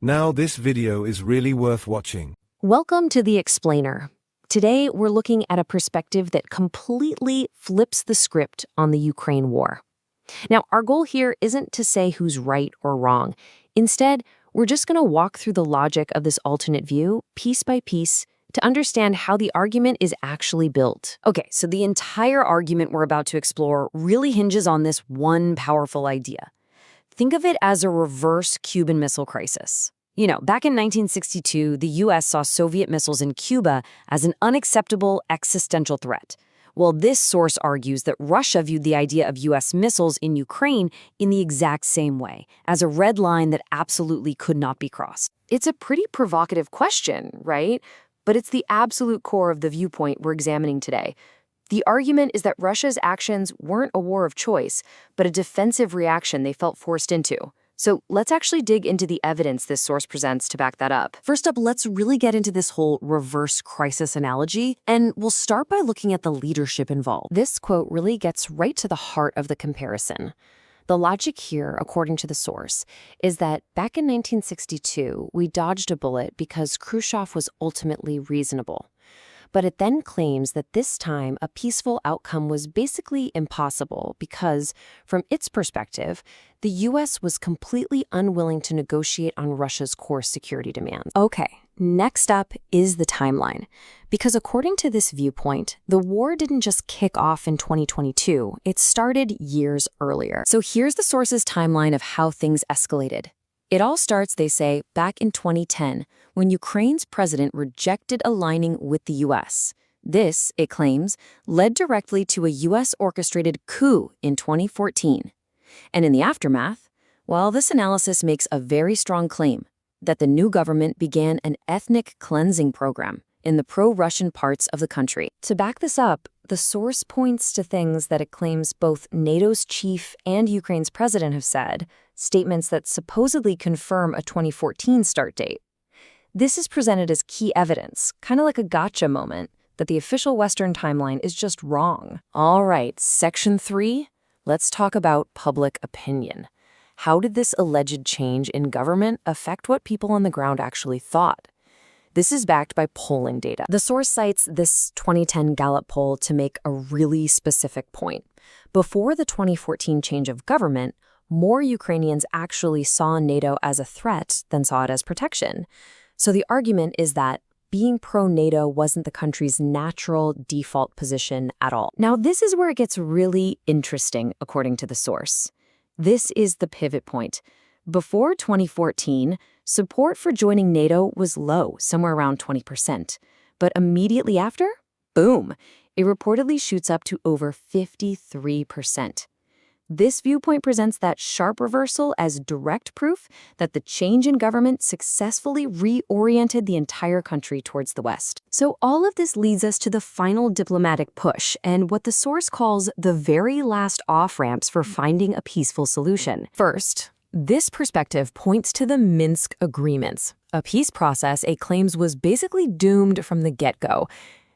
Now this video is really worth watching. Welcome to The Explainer. Today, we're looking at a perspective that completely flips the script on the Ukraine war. Now, our goal here isn't to say who's right or wrong. Instead, we're just going to walk through the logic of this alternate view, piece by piece, to understand how the argument is actually built. Okay, so the entire argument we're about to explore really hinges on this one powerful idea. Think of it as a reverse Cuban Missile Crisis. Back in 1962, the U.S. saw Soviet missiles in Cuba as an unacceptable existential threat. Well, this source argues that Russia viewed the idea of U.S. missiles in Ukraine in the exact same way, as a red line that absolutely could not be crossed. It's a pretty provocative question, right? But it's the absolute core of the viewpoint we're examining today. The argument is that Russia's actions weren't a war of choice, but a defensive reaction they felt forced into. So let's actually dig into the evidence this source presents to back that up. First up, let's really get into this whole reverse crisis analogy, and we'll start by looking at the leadership involved. This quote really gets right to the heart of the comparison. The logic here, according to the source, is that back in 1962, we dodged a bullet because Khrushchev was ultimately reasonable. But it then claims that this time a peaceful outcome was basically impossible because, from its perspective, the U.S. was completely unwilling to negotiate on Russia's core security demands. Okay, next up is the timeline. Because according to this viewpoint, the war didn't just kick off in 2022, it started years earlier. So here's the source's timeline of how things escalated. It all starts, they say, back in 2010, when Ukraine's president rejected aligning with the U.S. This, it claims, led directly to a U.S.-orchestrated coup in 2014. And in the aftermath, well, this analysis makes a very strong claim that the new government began an ethnic cleansing program in the pro-Russian parts of the country. To back this up, the source points to things that it claims both NATO's chief and Ukraine's president have said, statements that supposedly confirm a 2014 start date. This is presented as key evidence, kind of like a gotcha moment, that the official Western timeline is just wrong. All right, Section 3, let's talk about public opinion. How did this alleged change in government affect what people on the ground actually thought? This is backed by polling data. The source cites this 2010 Gallup poll to make a really specific point. Before the 2014 change of government, more Ukrainians actually saw NATO as a threat than saw it as protection. So the argument is that being pro-NATO wasn't the country's natural default position at all. Now, this is where it gets really interesting, according to the source. This is the pivot point. Before 2014, support for joining NATO was low, somewhere around 20%. But immediately after, boom, it reportedly shoots up to over 53%. This viewpoint presents that sharp reversal as direct proof that the change in government successfully reoriented the entire country towards the West. So all of this leads us to the final diplomatic push and what the source calls the very last off-ramps for finding a peaceful solution. First, this perspective points to the Minsk agreements, a peace process it claims was basically doomed from the get-go.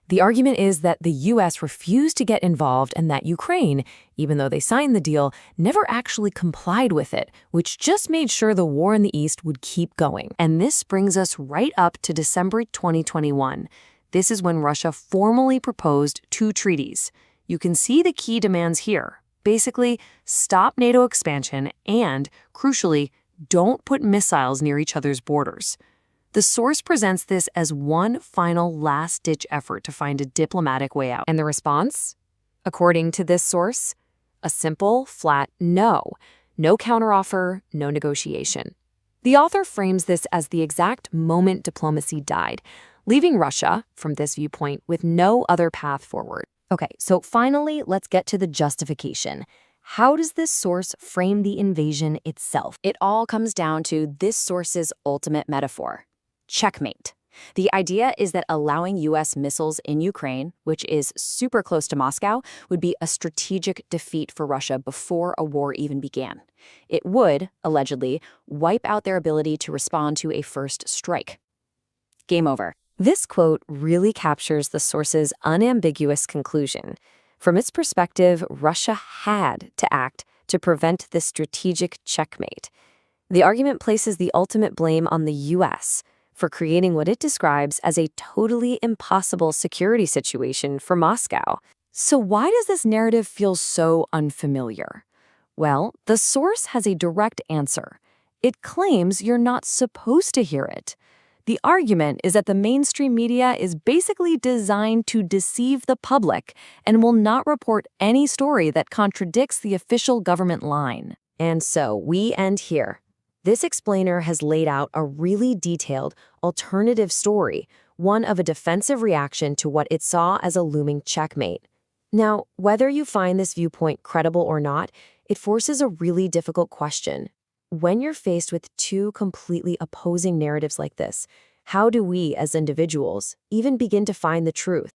The argument is that the U.S. refused to get involved and that Ukraine, even though they signed the deal, never actually complied with it, which just made sure the war in the East would keep going. And this brings us right up to December 2021. This is when Russia formally proposed 2 treaties. You can see the key demands here. Basically, stop NATO expansion and, crucially, don't put missiles near each other's borders. The source presents this as one final last-ditch effort to find a diplomatic way out. And the response? According to this source, a simple, flat no. No counteroffer, no negotiation. The author frames this as the exact moment diplomacy died, leaving Russia, from this viewpoint, with no other path forward. Okay, so finally, let's get to the justification. How does this source frame the invasion itself? It all comes down to this source's ultimate metaphor. Checkmate. The idea is that allowing U.S. missiles in Ukraine, which is super close to Moscow, would be a strategic defeat for Russia before a war even began. It would, allegedly, wipe out their ability to respond to a first strike. Game over. This quote really captures the source's unambiguous conclusion. From its perspective, Russia had to act to prevent this strategic checkmate. The argument places the ultimate blame on the U.S. for creating what it describes as a totally impossible security situation for Moscow. So why does this narrative feel so unfamiliar? Well, the source has a direct answer. It claims you're not supposed to hear it. The argument is that the mainstream media is basically designed to deceive the public and will not report any story that contradicts the official government line. And so we end here. This explainer has laid out a really detailed, alternative story, one of a defensive reaction to what it saw as a looming checkmate. Now, whether you find this viewpoint credible or not, it forces a really difficult question. When you're faced with two completely opposing narratives like this, how do we, as individuals, even begin to find the truth?